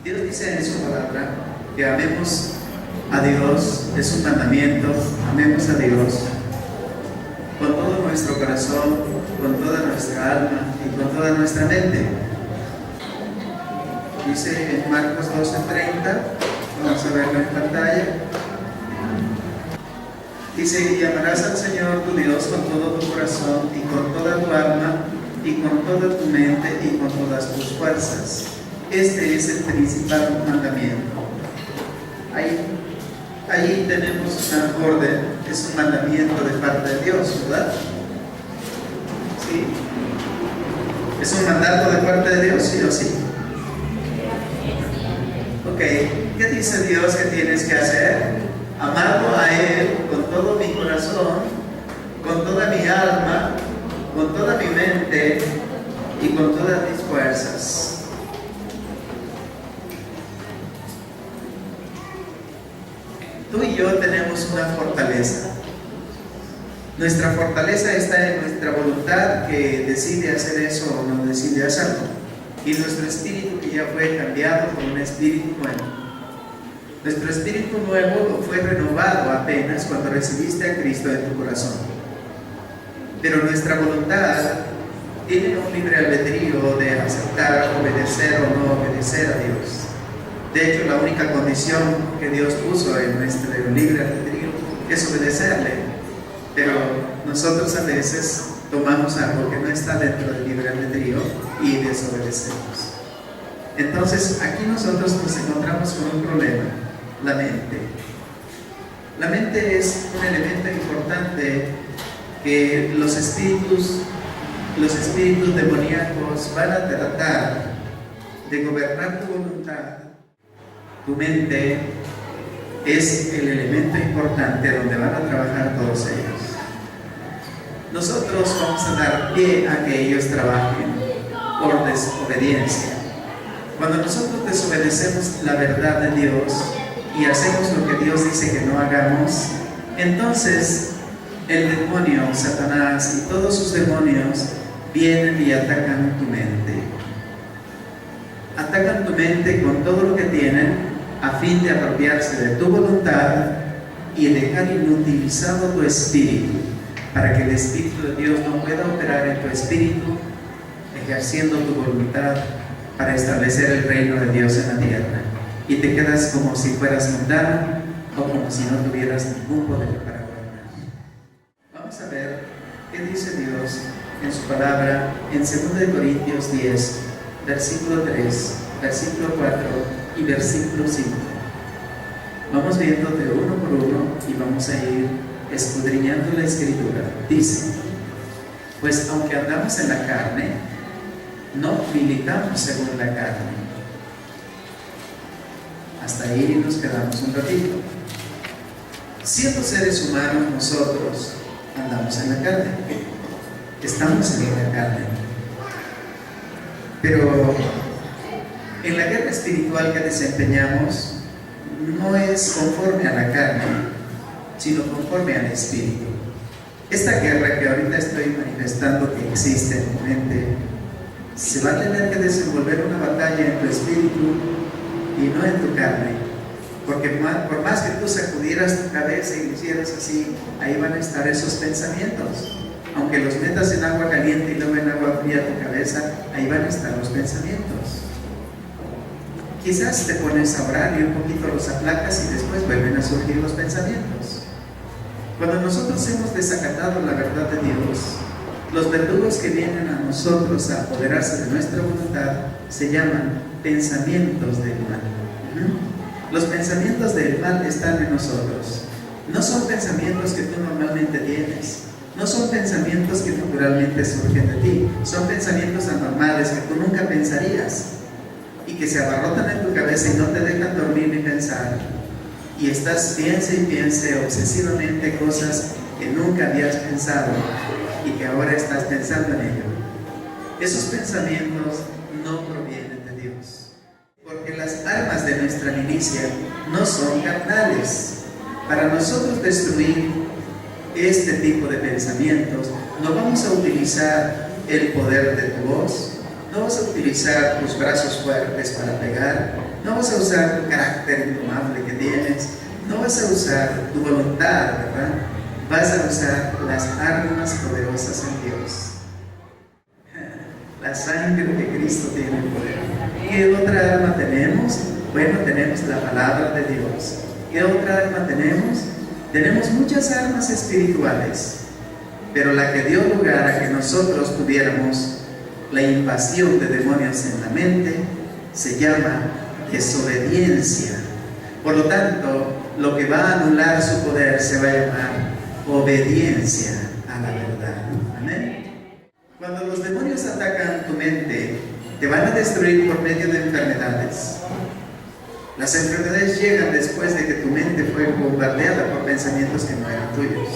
Dios dice en su palabra que amemos a Dios, es un mandamiento, amemos a Dios con todo nuestro corazón, con toda nuestra alma y con toda nuestra mente. Dice en Marcos 12:30, vamos a verlo en pantalla. Dice: y amarás al Señor tu Dios con todo tu corazón y con toda tu alma y con toda tu mente y con todas tus fuerzas. Este es el principal mandamiento. Ahí tenemos una orden, es un mandamiento de parte de Dios, ¿verdad? ¿Sí? ¿Es un mandato de parte de Dios, sí o sí? Ok, ¿qué dice Dios que tienes que hacer? Amarlo a Él con todo mi corazón, con toda mi alma, con toda mi mente y con todas mis fuerzas. Tú y yo tenemos una fortaleza. Nuestra fortaleza está en nuestra voluntad, que decide hacer eso o no decide hacerlo, y nuestro espíritu, que ya fue cambiado por un espíritu nuevo. Nuestro espíritu nuevo fue renovado apenas cuando recibiste a Cristo en tu corazón. Pero nuestra voluntad tiene un libre albedrío de aceptar, obedecer o no obedecer a Dios. De hecho, la única condición que Dios puso en nuestro libre albedrío es obedecerle. Pero nosotros a veces tomamos algo que no está dentro del libre albedrío y desobedecemos. Entonces, aquí nosotros nos encontramos con un problema: la mente. La mente es un elemento importante que los espíritus demoníacos van a tratar de gobernar tu voluntad. Tu mente es el elemento importante donde van a trabajar todos ellos. Nosotros vamos a dar pie a que ellos trabajen por desobediencia. Cuando nosotros desobedecemos la verdad de Dios y hacemos lo que Dios dice que no hagamos, entonces el demonio, Satanás y todos sus demonios vienen y atacan tu mente. Atacan tu mente con todo lo que tienen, a fin de apropiarse de tu voluntad y dejar inutilizado tu espíritu, para que el Espíritu de Dios no pueda operar en tu espíritu, ejerciendo tu voluntad para establecer el reino de Dios en la tierra. Y te quedas como si fueras mundano o como si no tuvieras ningún poder para gobernar. Vamos a ver qué dice Dios en su palabra en 2 Corintios 10, versículo 3, versículo 4 y versículo 5. Vamos viendo de uno por uno y vamos a ir escudriñando la escritura. Dice: pues aunque andamos en la carne, no militamos según la carne. Hasta ahí nos quedamos un ratito. Siendo seres humanos, nosotros andamos en la carne, estamos en la carne, pero en la guerra espiritual que desempeñamos no es conforme a la carne, sino conforme al espíritu. Esta guerra que ahorita estoy manifestando que existe en tu mente, se va a tener que desenvolver una batalla en tu espíritu y no en tu carne, porque por más que tú sacudieras tu cabeza y lo hicieras así, ahí van a estar esos pensamientos. Aunque los metas en agua caliente y luego en agua fría tu cabeza, ahí van a estar los pensamientos. Quizás te pones a orar y un poquito los aplacas y después vuelven a surgir los pensamientos. Cuando nosotros hemos desacatado la verdad de Dios, los verdugos que vienen a nosotros a apoderarse de nuestra voluntad se llaman pensamientos del mal. Los pensamientos del mal están en nosotros. No son pensamientos que tú normalmente tienes. No son pensamientos que naturalmente surgen de ti. Son pensamientos anormales que tú nunca pensarías y que se abarrotan en tu cabeza y no te dejan dormir ni pensar. Y estás piense y piense obsesivamente cosas que nunca habías pensado y que ahora estás pensando en ello. Esos pensamientos no provienen de Dios, porque las armas de nuestra milicia no son carnales. Para nosotros destruir este tipo de pensamientos, no vamos a utilizar el poder de tu voz, no vas a utilizar tus brazos fuertes para pegar, no vas a usar el carácter indomable que tienes, no vas a usar tu voluntad, ¿verdad? Vas a usar las armas poderosas en Dios. La sangre de Cristo tiene poder. ¿Qué otra arma tenemos? Bueno, tenemos la palabra de Dios. ¿Qué otra arma tenemos? Tenemos muchas armas espirituales, pero la que dio lugar a que nosotros tuviéramos la invasión de demonios en la mente se llama desobediencia. Por lo tanto, lo que va a anular su poder se va a llamar obediencia a la verdad. Amén. Cuando los demonios atacan tu mente, te van a destruir por medio de enfermedades. Las enfermedades llegan después de que tu mente fue bombardeada por pensamientos que no eran tuyos.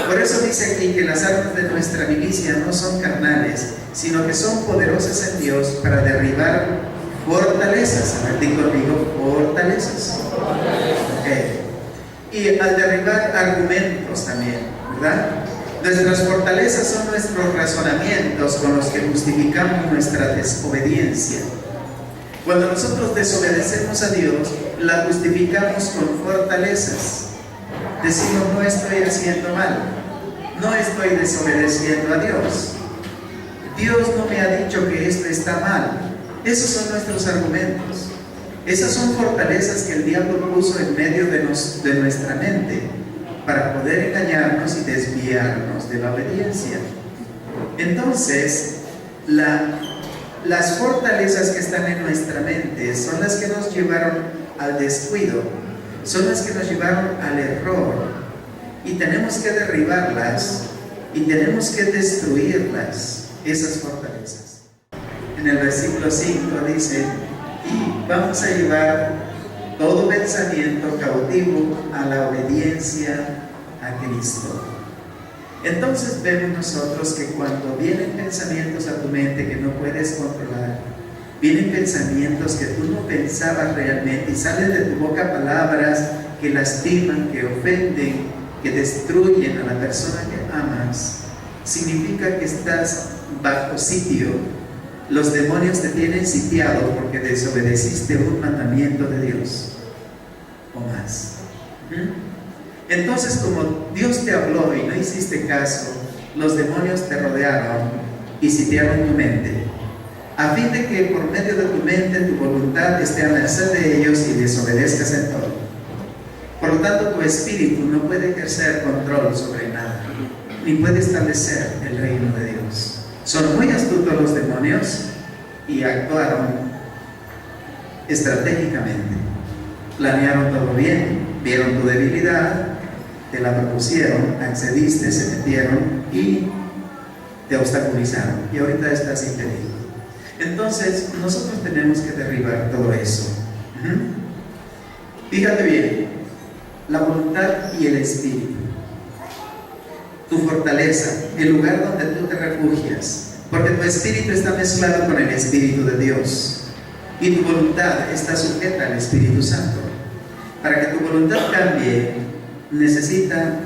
Por eso dice aquí que las armas de nuestra milicia no son carnales, sino que son poderosas en Dios para derribar fortalezas. A ver, di conmigo, fortalezas. Okay. Y al derribar argumentos también, ¿verdad? Nuestras fortalezas son nuestros razonamientos con los que justificamos nuestra desobediencia. Cuando nosotros desobedecemos a Dios, la justificamos con fortalezas. Decimos, no estoy haciendo mal, no estoy desobedeciendo a Dios. Dios no me ha dicho que esto está mal. Esos son nuestros argumentos. Esas son fortalezas que el diablo puso en medio de nuestra mente para poder engañarnos y desviarnos de la obediencia. Entonces, las fortalezas que están en nuestra mente son las que nos llevaron al descuido, son las que nos llevaron al error, y tenemos que derribarlas y tenemos que destruirlas, esas fortalezas. En el versículo 5 dice: y vamos a llevar todo pensamiento cautivo a la obediencia a Cristo. Entonces vemos nosotros que cuando vienen pensamientos a tu mente que no puedes controlar, vienen pensamientos que tú no pensabas realmente y salen de tu boca palabras que lastiman, que ofenden, que destruyen a la persona que amas, significa que estás bajo sitio. Los demonios te tienen sitiado porque desobedeciste un mandamiento de Dios o más. Entonces, como Dios te habló y no hiciste caso, los demonios te rodearon y sitiaron tu mente, a fin de que por medio de tu mente tu voluntad esté a merced de ellos y desobedezcas en todo. Por lo tanto, tu espíritu no puede ejercer control sobre nada, ni puede establecer el reino de Dios. Son muy astutos los demonios y actuaron estratégicamente. Planearon todo bien, vieron tu debilidad, te la propusieron, accediste, se metieron y te obstaculizaron. Y ahorita estás impedido. Entonces, nosotros tenemos que derribar todo eso. Fíjate bien, la voluntad y el espíritu, tu fortaleza, el lugar donde tú te refugias, porque tu espíritu está mezclado con el Espíritu de Dios y tu voluntad está sujeta al Espíritu Santo. Para que tu voluntad cambie, necesita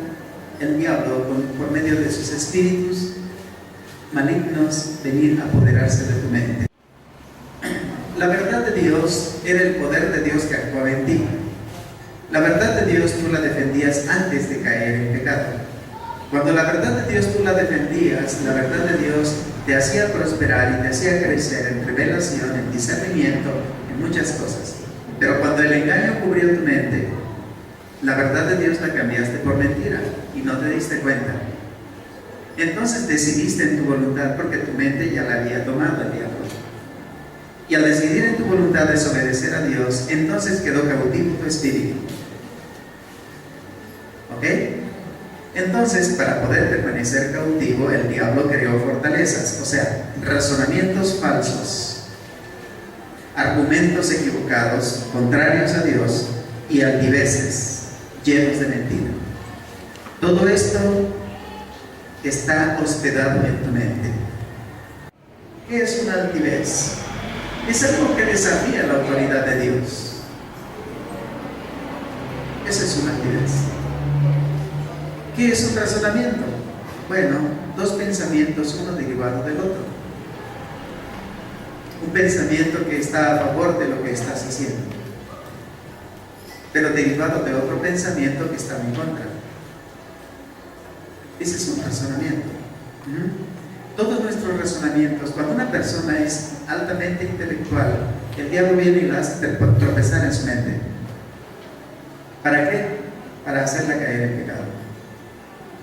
el diablo, por medio de sus espíritus malignos, venir a apoderarse de tu mente. La verdad de Dios era el poder de Dios que actuaba en ti. La verdad de Dios tú la defendías antes de caer en pecado. Cuando la verdad de Dios tú la defendías, la verdad de Dios te hacía prosperar y te hacía crecer en revelación, en discernimiento, en muchas cosas. Pero cuando el engaño cubrió tu mente, la verdad de Dios la cambiaste por mentira y no te diste cuenta. Entonces decidiste en tu voluntad, porque tu mente ya la había tomado el diablo. Y al decidir en tu voluntad desobedecer a Dios, entonces quedó cautivo tu espíritu. ¿Ok? Entonces, para poder permanecer cautivo, el diablo creó fortalezas, o sea, razonamientos falsos, argumentos equivocados, contrarios a Dios, y altiveces, llenos de mentira. Todo esto está hospedado en tu mente. ¿Qué es una altivez? Es algo que desafía la autoridad de Dios. Esa es una altivez. ¿Qué es un razonamiento? Bueno, dos pensamientos, uno derivado del otro. un pensamiento que está a favor de lo que estás haciendo, pero derivado de otro pensamiento que está en contra. Ese es un razonamiento. Todos nuestros razonamientos, cuando una persona es altamente intelectual, el diablo viene y la hace tropezar en su mente. ¿Para qué? Para hacerla caer en pecado,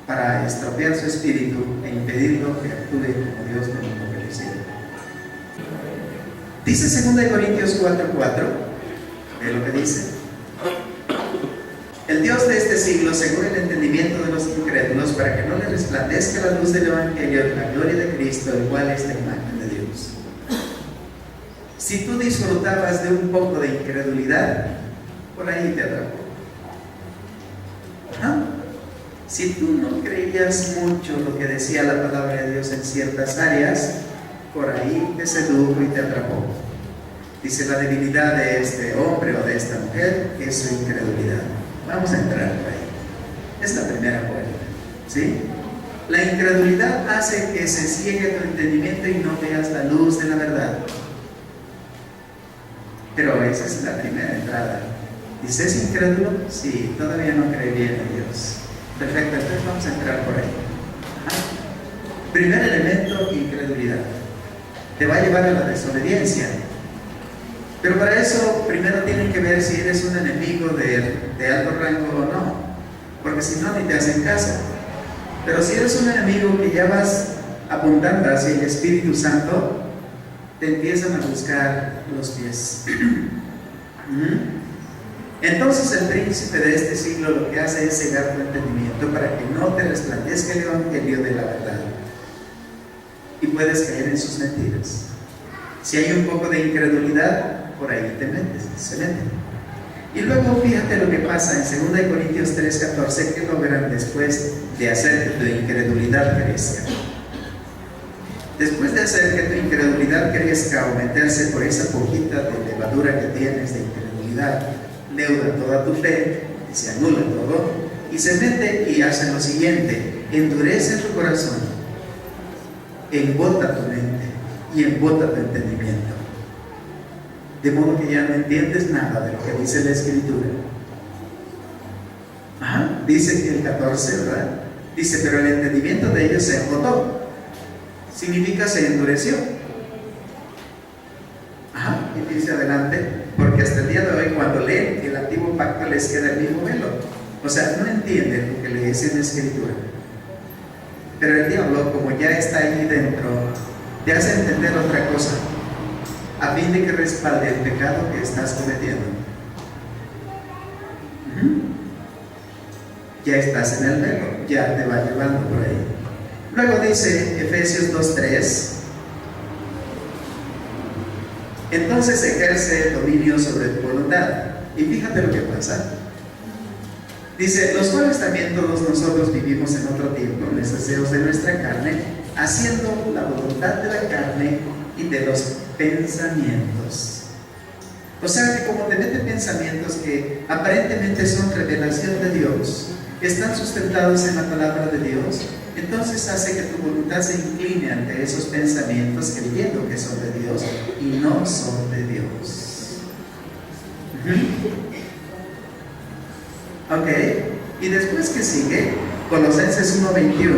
para estropear su espíritu e impedirlo que actúe como Dios lo que le hiciera. Dice 2 Corintios 4:4, ve lo que dice: el Dios de este siglo cegó el entendimiento de los incrédulos para que no les resplandezca la luz del Evangelio de la gloria de Cristo, el cual es la imagen de Dios. Si tú disfrutabas de un poco de incredulidad, por ahí te atrapó. Si tú no creías mucho lo que decía la palabra de Dios en ciertas áreas, por ahí te sedujo y te atrapó. Dice: la debilidad de este hombre o de esta mujer es su incredulidad. Vamos a entrar por ahí. Es la primera puerta, ¿sí? La incredulidad hace que se ciegue tu entendimiento y no veas la luz de la verdad. Pero esa es la primera entrada. ¿Dice es incrédulo? Sí, todavía no cree bien en Dios. Perfecto, entonces vamos a entrar por ahí. Primer elemento: incredulidad. Te va a llevar a la desobediencia. Pero para eso primero tienen que ver si eres un enemigo de alto rango o no, porque si no, ni te hacen caso. Pero si eres un enemigo que ya vas apuntando hacia el Espíritu Santo, te empiezan a buscar los pies. Entonces el príncipe de este siglo lo que hace es cegar tu entendimiento para que no te resplandezca el Evangelio de la verdad y puedes caer en sus mentiras. Si hay un poco de incredulidad, por ahí te metes, se meten. Y luego fíjate lo que pasa en 2 Corintios 3:14, que logran después de hacer que tu incredulidad crezca. Después de hacer que tu incredulidad crezca o meterse por esa poquita de levadura que tienes de incredulidad, leuda toda tu fe y se anula todo, y se mete y hace lo siguiente: endurece tu corazón, embota tu mente y embota tu entendimiento, de modo que ya no entiendes nada de lo que dice la Escritura. Dice que el 14, ¿verdad? Dice: pero el entendimiento de ellos se embotó. Significa se endureció. Y dice adelante: porque hasta el día de hoy, cuando leen el antiguo pacto, les queda el mismo velo. O sea, no entienden lo que lees en la Escritura. Pero el diablo, como ya está ahí dentro, te hace entender otra cosa, a fin de que respalde el pecado que estás cometiendo. Ya estás en el velo, ya te va llevando por ahí. Luego dice Efesios 2:3: entonces ejerce dominio sobre tu voluntad. Y fíjate lo que pasa. Dice: los cuales también todos nosotros vivimos en otro tiempo en los deseos de nuestra carne, haciendo la voluntad de la carne y de los pensamientos. O sea que como te meten pensamientos que aparentemente son revelación de Dios, están sustentados en la palabra de Dios, entonces hace que tu voluntad se incline ante esos pensamientos, creyendo que son de Dios y no son de Dios. Ok, y después que sigue, Colosenses 1:21: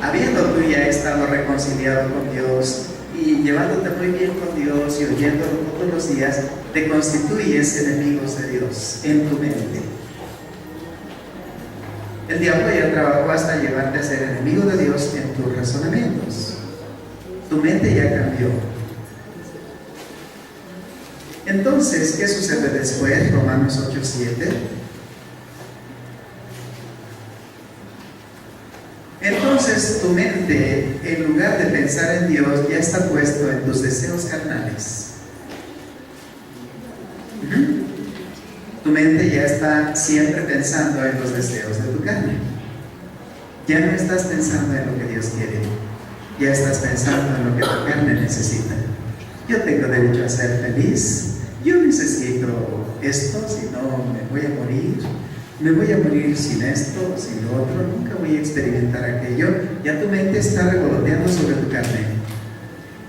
habiendo tú ya estado reconciliado con Dios y llevándote muy bien con Dios y oyéndolo todos los días, te constituyes enemigos de Dios en tu mente. El diablo ya trabajó hasta llevarte a ser enemigo de Dios en tus razonamientos. Tu mente ya cambió. Entonces, ¿qué sucede después? Romanos 8:7. Entonces tu mente, en lugar de pensar en Dios, ya está puesto en tus deseos carnales. Tu mente ya está siempre pensando en los deseos de tu carne. Ya no estás pensando en lo que Dios quiere, ya estás pensando en lo que tu carne necesita. Yo tengo derecho a ser feliz, yo necesito esto, si no me voy a morir. me voy a morir sin esto, sin lo otro, nunca voy a experimentar aquello. Ya tu mente está revoloteando sobre tu carne.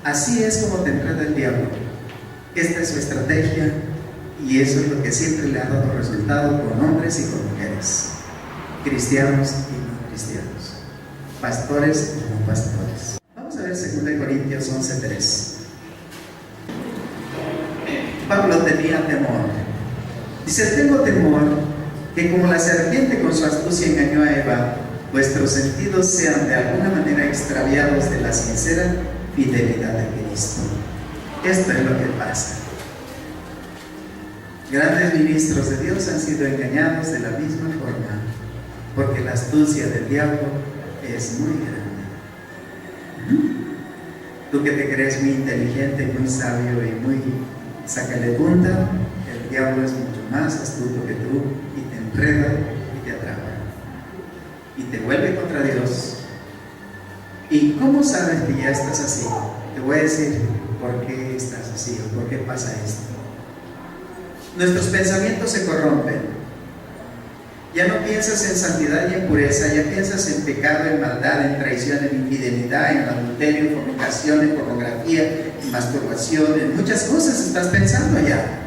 Así es como te enreda el diablo. Esta es su estrategia y eso es lo que siempre le ha dado resultado con hombres y con mujeres, cristianos y no cristianos, pastores y no pastores. Vamos a ver 2 Corintios 11:3. Pablo tenía temor. Dice: tengo temor que como la serpiente con su astucia engañó a Eva, vuestros sentidos sean de alguna manera extraviados de la sincera fidelidad de Cristo. Esto es lo que pasa. Grandes ministros de Dios han sido engañados de la misma forma, porque la astucia del diablo es muy grande. Tú que te crees muy inteligente, muy sabio y muy sácale punta, el diablo es mucho más astuto que tú y te enreda y te atrapa y te vuelve contra Dios. ¿Y cómo sabes que ya estás así? Te voy a decir por qué estás así o por qué pasa esto. Nuestros pensamientos se corrompen. Ya no piensas en santidad y en pureza, ya piensas en pecado, en maldad, en traición, en infidelidad, en adulterio, en fornicación, en pornografía, en masturbación, en muchas cosas estás pensando ya.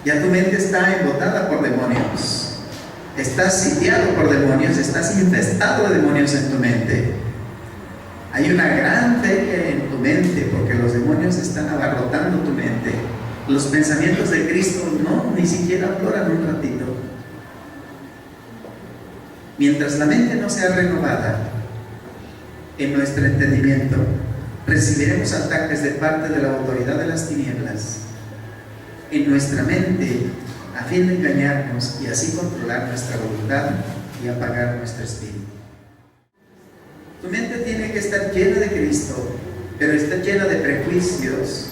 Ya tu mente está embotada por demonios. Estás sitiado por demonios, estás infestado de demonios en tu mente. Hay una gran fe en tu mente porque los demonios están abarrotando tu mente. Los pensamientos de Cristo no, ni siquiera afloran un ratito. Mientras la mente no sea renovada en nuestro entendimiento, recibiremos ataques de parte de la autoridad de las tinieblas en nuestra mente a fin de engañarnos y así controlar nuestra voluntad y apagar nuestro espíritu. Tu mente tiene que estar llena de Cristo, pero está llena de prejuicios.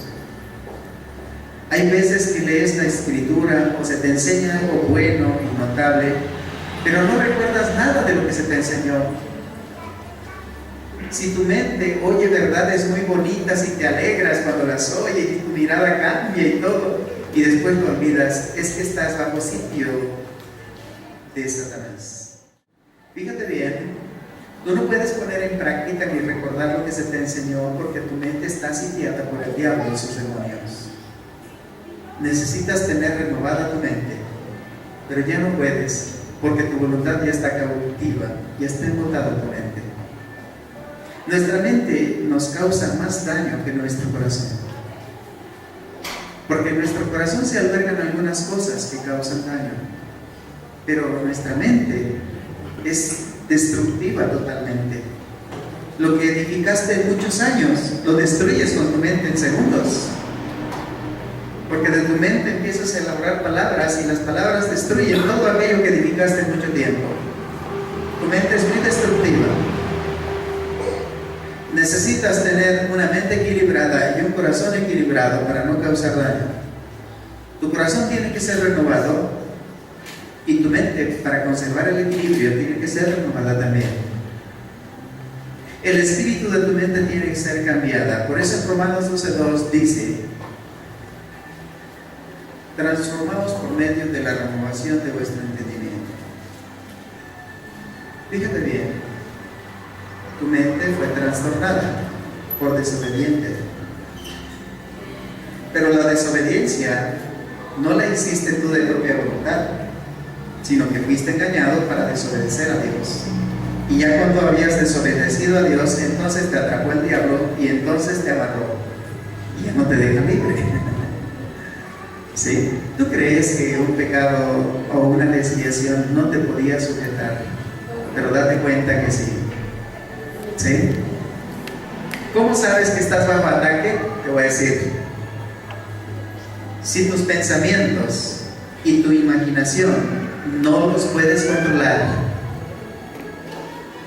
Hay veces que lees la Escritura o se te enseña algo bueno y notable, pero no recuerdas nada de lo que se te enseñó. Si tu mente oye verdades muy bonitas y te alegras cuando las oyes y tu mirada cambia y todo, y después lo olvidas, es que estás bajo sitio de Satanás. Fíjate bien, tú no puedes poner en práctica ni recordar lo que se te enseñó porque tu mente está sitiada por el diablo y sus demonios. Necesitas tener renovada tu mente, pero ya no puedes porque tu voluntad ya está cautiva, ya está embotada tu mente. Nuestra mente nos causa más daño que nuestro corazón, porque en nuestro corazón se albergan algunas cosas que causan daño, pero nuestra mente es destructiva totalmente. Lo que edificaste en muchos años lo destruyes con tu mente en segundos, porque de tu mente empiezas a elaborar palabras y las palabras destruyen todo aquello que edificaste en mucho tiempo. Tu mente es muy destructiva. Necesitas tener una mente equilibrada y un corazón equilibrado para no causar daño. Tu corazón tiene que ser renovado y tu mente, para conservar el equilibrio, tiene que ser renovada también. El espíritu de tu mente tiene que ser cambiada. Por eso en Romanos 12:2 dice: transformados por medio de la renovación de vuestro entendimiento. Fíjate bien, tu mente fue trastornada por desobediente, pero la desobediencia no la hiciste tú de propia voluntad, sino que fuiste engañado para desobedecer a Dios. Y ya cuando habías desobedecido a Dios, entonces te atrapó el diablo y entonces te amarró y ya no te deja libre. ¿Sí? ¿Tú crees que un pecado o una desviación no te podía sujetar? Pero date cuenta que sí. ¿Sí? ¿Cómo sabes que estás bajo ataque? Te voy a decir. Si tus pensamientos y tu imaginación no los puedes controlar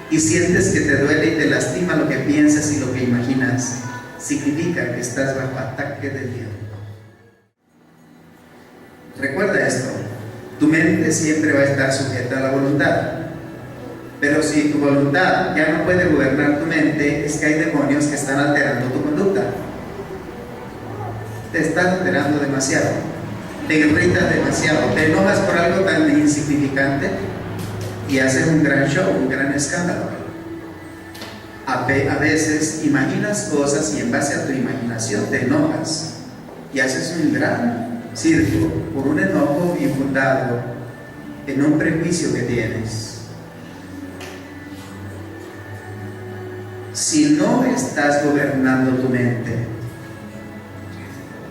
y sientes que te duele y te lastima lo que piensas y lo que imaginas, significa que estás bajo ataque del diablo. Recuerda esto, tu mente siempre va a estar sujeta a la voluntad, pero si tu voluntad ya no puede gobernar tu mente, es que hay demonios que están alterando tu conducta. Te están alterando demasiado, te irritas demasiado, te enojas por algo tan insignificante y haces un gran show, un gran escándalo. A veces imaginas cosas y en base a tu imaginación te enojas y haces un gran circo por un enojo infundado en un prejuicio que tienes. Si no estás gobernando tu mente,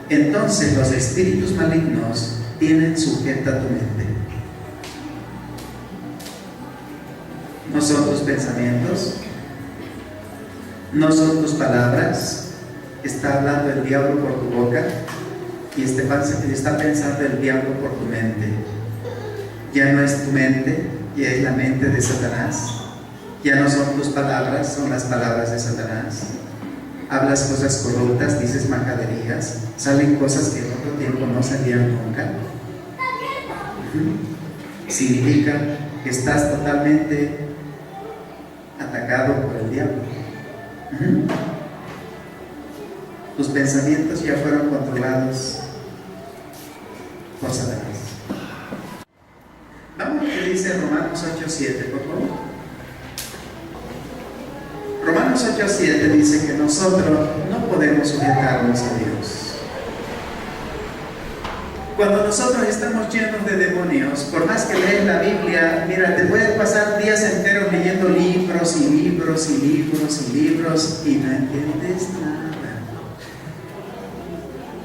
entonces los espíritus malignos tienen sujeta tu mente. No son tus pensamientos, no son tus palabras. Está hablando el diablo por tu boca y está pensando el diablo por tu mente. Ya no es tu mente, ya es la mente de Satanás. Ya no son tus palabras, son las palabras de Satanás. Hablas cosas corruptas, dices majaderías, salen cosas que en otro tiempo no salían nunca. Significa que estás totalmente atacado por el diablo. Tus pensamientos ya fueron controlados por Satanás. Vamos a lo que dice Romanos 8:7, por favor. Romanos 8:7 dice que nosotros no podemos sujetarnos a Dios. Cuando nosotros estamos llenos de demonios, por más que lees la Biblia, mira, te puedes pasar días enteros leyendo libros y libros y libros y libros y no entiendes nada.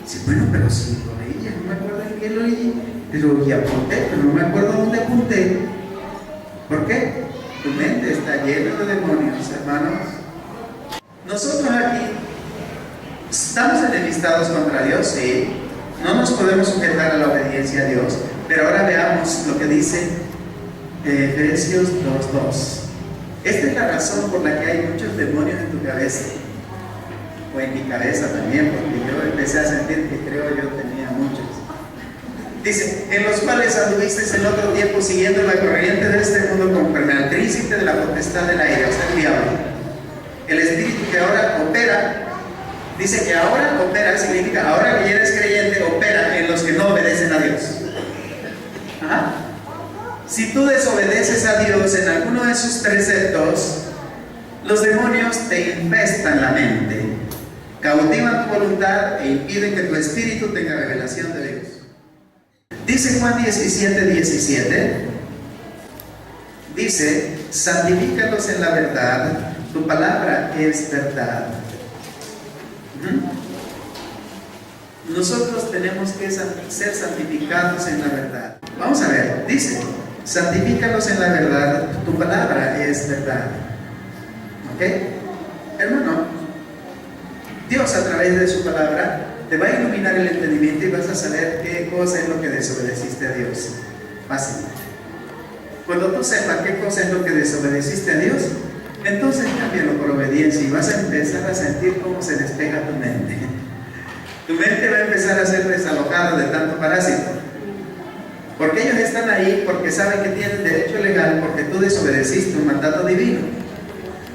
Sí, bueno, pero si lo leí, ya no me acuerdo en qué lo leí, pero ya apunté, pero no me acuerdo dónde apunté. ¿Por qué? Tu mente está llena de demonios, hermanos. Nosotros aquí estamos enemistados contra Dios, sí. No nos podemos sujetar a la obediencia a Dios. Pero ahora veamos lo que dice Efesios 2:2. Esta es la razón por la que hay muchos demonios en tu cabeza. O en mi cabeza también, porque yo empecé a sentir que creo yo tenía muchos. Dice, en los cuales anduvisteis en otro tiempo siguiendo la corriente de este mundo conforme al príncipe de la potestad del aire, o sea, el diablo. El espíritu que ahora opera, dice que ahora opera, significa ahora que ya eres creyente, opera en los que no obedecen a Dios. Ajá. Si tú desobedeces a Dios en alguno de sus preceptos, los demonios te infestan la mente, cautivan tu voluntad e impiden que tu espíritu tenga revelación de Dios. Dice Juan 17:17, dice, santifícalos en la verdad, tu palabra es verdad. Nosotros tenemos que ser santificados en la verdad. Vamos a ver, dice, santifícalos en la verdad, tu palabra es verdad. ¿Ok? Hermano, Dios a través de su palabra te va a iluminar el entendimiento y vas a saber qué cosa es lo que desobedeciste a Dios. Fácil. Cuando tú sepas qué cosa es lo que desobedeciste a Dios, entonces cámbialo por obediencia y vas a empezar a sentir cómo se despeja tu mente. Tu mente va a empezar a ser desalojada de tanto parásito. Porque ellos están ahí porque saben que tienen derecho legal, porque tú desobedeciste un mandato divino.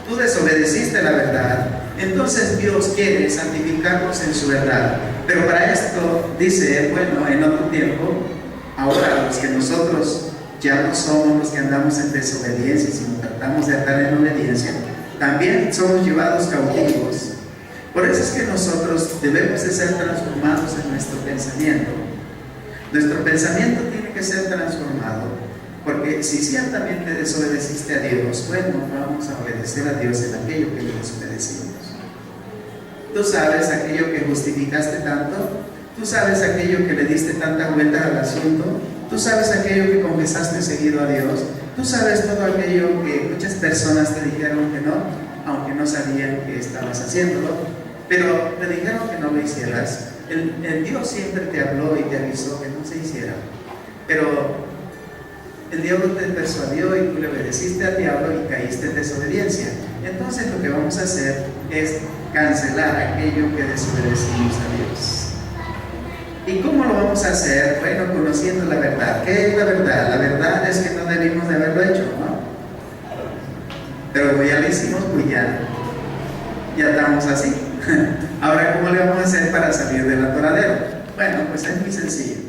Tú desobedeciste la verdad. Entonces Dios quiere santificarnos en su verdad. Pero para esto, dice, bueno, en otro tiempo, ahora los que nosotros ya no somos los que andamos en desobediencia, sino tratamos de andar en obediencia, también somos llevados cautivos. Por eso es que nosotros debemos de ser transformados en nuestro pensamiento. Nuestro pensamiento tiene que ser transformado, porque si ciertamente desobedeciste a Dios, bueno, vamos a obedecer a Dios en aquello que le desobedecimos. Tú sabes aquello que justificaste tanto, tú sabes aquello que le diste tanta vuelta al asunto, tú sabes aquello que confesaste seguido a Dios, tú sabes todo aquello que muchas personas te dijeron que no, aunque no sabían que estabas haciéndolo, pero te dijeron que no lo hicieras. El Dios siempre te habló y te avisó que no se hiciera, pero el diablo te persuadió y tú le obedeciste al diablo y caíste en desobediencia. Entonces lo que vamos a hacer es cancelar aquello que desobedecimos a Dios. ¿Y cómo lo vamos a hacer? Bueno, conociendo la verdad. ¿Qué es la verdad? La verdad es que no debimos de haberlo hecho, ¿no? Pero como ya lo hicimos, pues ya estamos así. Ahora, ¿cómo le vamos a hacer para salir del atoradero? Bueno, pues es muy sencillo.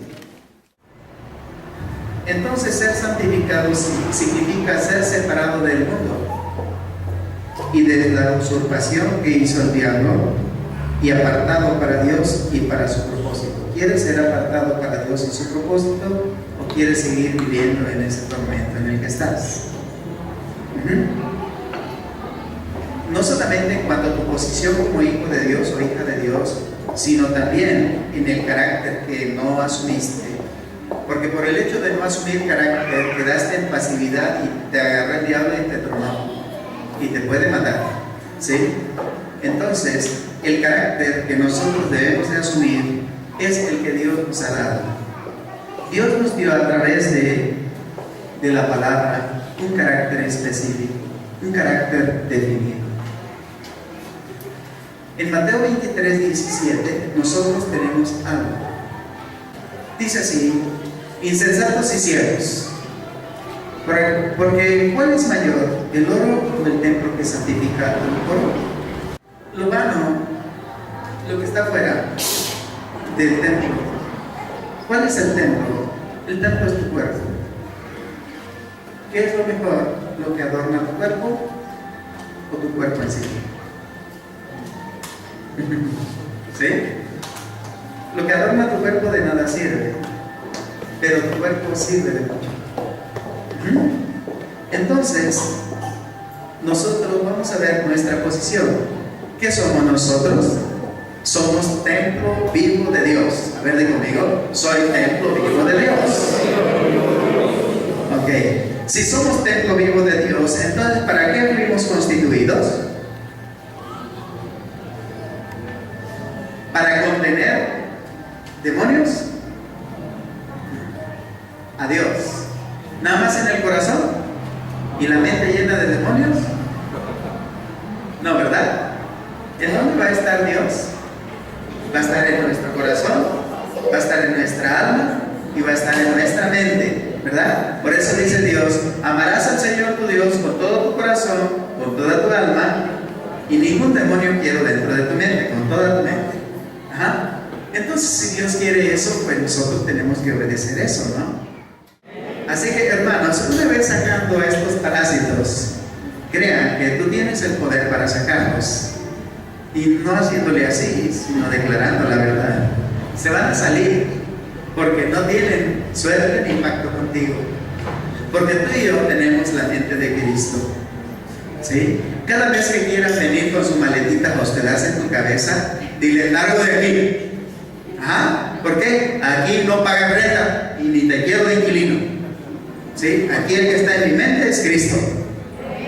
Entonces ser santificado significa ser separado del mundo y de la usurpación que hizo el diablo y apartado para Dios y para su propósito. ¿Quieres ser apartado para Dios y su propósito o quieres seguir viviendo en ese tormento en el que estás? No solamente en cuanto a tu posición como hijo de Dios o hija de Dios, sino también en el carácter que no asumiste. Porque por el hecho de no asumir carácter, quedaste en pasividad y te agarra el diablo y te tronó y te puede matar, ¿sí? Entonces, el carácter que nosotros debemos de asumir es el que Dios nos ha dado. Dios nos dio a través de la palabra un carácter específico, un carácter definido. En Mateo 23, 17, nosotros tenemos algo. Dice así: insensatos y ciegos. Porque ¿cuál es mayor, el oro o el templo que santifica el oro? Lo vano, lo que está fuera del templo. ¿Cuál es el templo? El templo es tu cuerpo. ¿Qué es lo mejor? ¿Lo que adorna tu cuerpo o tu cuerpo en sí? ¿Sí? Lo que adorna tu cuerpo de nada sirve, pero tu cuerpo sirve de mucho. Entonces, nosotros vamos a ver nuestra posición. ¿Qué somos nosotros? Somos templo vivo de Dios. A ver, di conmigo: soy templo vivo de Dios. Ok. Si somos templo vivo de Dios, entonces ¿para qué fuimos constituidos? ¿Para contener demonios? A Dios. ¿Nada más en el corazón? ¿Y la mente llena de demonios? No, ¿verdad? ¿En dónde va a estar Dios? Va a estar en nuestro corazón, va a estar en nuestra alma y va a estar en nuestra mente, ¿verdad? Por eso dice Dios: amarás al Señor tu Dios con todo tu corazón, con toda tu alma, y ningún demonio quiero dentro de tu mente, con toda tu mente. Ajá. Entonces, si Dios quiere eso, pues nosotros tenemos que obedecer eso, ¿no? Así que, hermanos, una vez sacando estos parásitos, crean que tú tienes el poder para sacarlos, y no haciéndole así, sino declarando la verdad. Se van a salir porque no tienen suerte ni pacto contigo, porque tú y yo tenemos la mente de Cristo, ¿sí? Cada vez que quieras venir con su maletita a hospedarse en tu cabeza, dile: largo de aquí. Ajá. ¿Por qué? Aquí no pagan renta y ni te quiero de inquilino, ¿sí? Aquí el que está en mi mente es Cristo,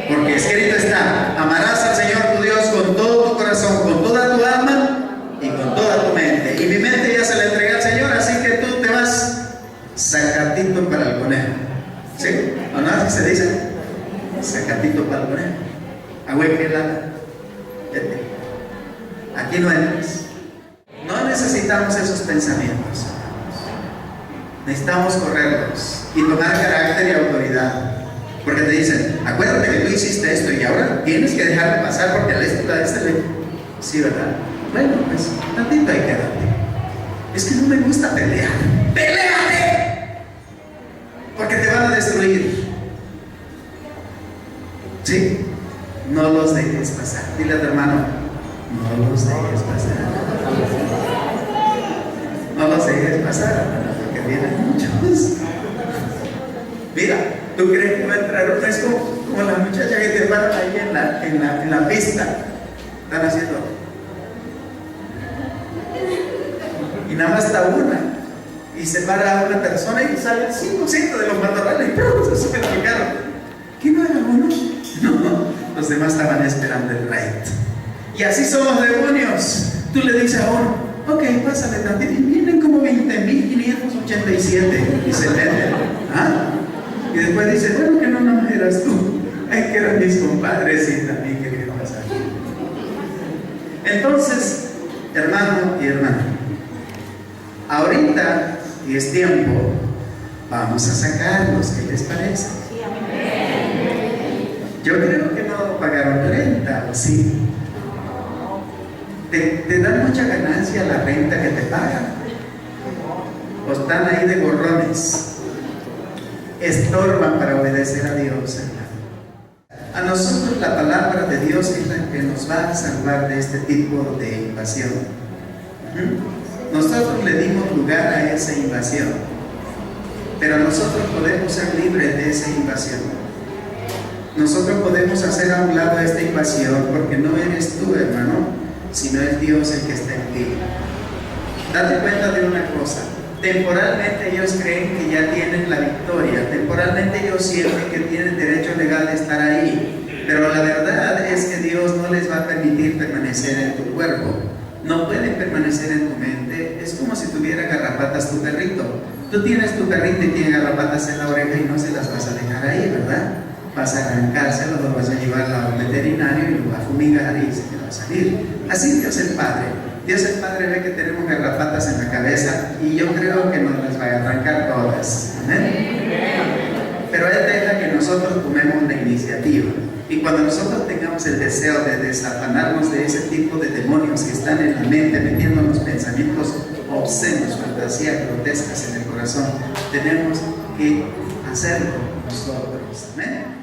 porque escrito está: amarás al Señor tu Dios con todo tu corazón, con toda tu alma y con toda tu mente. Y mi mente ya se la entregué al Señor, así que tú te vas sacatito para el conejo, ¿sí? ¿O no? Así se dice: sacatito para el conejo. Vete. Aquí no entras. No necesitamos esos pensamientos. Necesitamos correrlos y tomar carácter y autoridad. Porque te dicen: acuérdate que tú hiciste esto y ahora tienes que dejarme pasar porque a este le... Sí, ¿verdad? Bueno, pues tantito ahí quédate. Es que no me gusta pelear. ¡Peléate! Porque te van a destruir. ¿Sí? No los dejes pasar. Dile a tu hermano: no los dejes pasar. No los dejes pasar, porque vienen muchos. Mira, ¿tú crees que va a entrar uno? Es como la muchacha que te paran ahí en la pista. Están haciendo. Y nada más está una. Y se para a una persona y sale el 5% de los matorrales y se suben al carro. ¿Qué no era uno? No, los demás estaban esperando el raid. Y así son los demonios. Tú le dices a uno: ok, pásale tantito. Y vienen como 20.587 y se meten. ¿Ah? Y después dice: bueno, que no más eras tú. Ay, que eran mis compadres y también querían pasar. Entonces, hermano y hermana, ahorita y es tiempo, vamos a sacarlos. ¿Qué les parece? Yo creo que no pagaron renta, ¿o sí? ¿Te dan mucha ganancia la renta que te pagan? ¿O están ahí de gorrones? estorban para obedecer a Dios, hermano. A nosotros la palabra de Dios es la que nos va a salvar de este tipo de invasión. Nosotros le dimos lugar a esa invasión, pero nosotros podemos ser libres de esa invasión. Nosotros podemos hacer a un lado esta invasión porque no eres tú, hermano, sino es Dios el que está en ti. Date cuenta de una cosa: temporalmente ellos creen que ya tienen la victoria, temporalmente ellos sienten que tienen derecho legal de estar ahí, pero la verdad es que Dios no les va a permitir permanecer en tu cuerpo. No pueden permanecer en tu mente. Es como si tuviera garrapatas tu perrito. Tú tienes tu perrito y tiene garrapatas en la oreja y no se las vas a dejar ahí, ¿verdad? Vas a arrancárselos, lo vas a llevar al veterinario y lo va a fumigar y se te va a salir. Así Dios el Padre. Dios el Padre ve que tenemos garrapatas en la cabeza y yo creo que nos las va a arrancar todas. ¿Amén? Pero Él deja que nosotros tomemos la iniciativa. Y cuando nosotros tengamos el deseo de desafanarnos de ese tipo de demonios que están en la mente, metiéndonos pensamientos obscenos, fantasías grotescas en el corazón, tenemos que hacerlo nosotros. ¿Amén?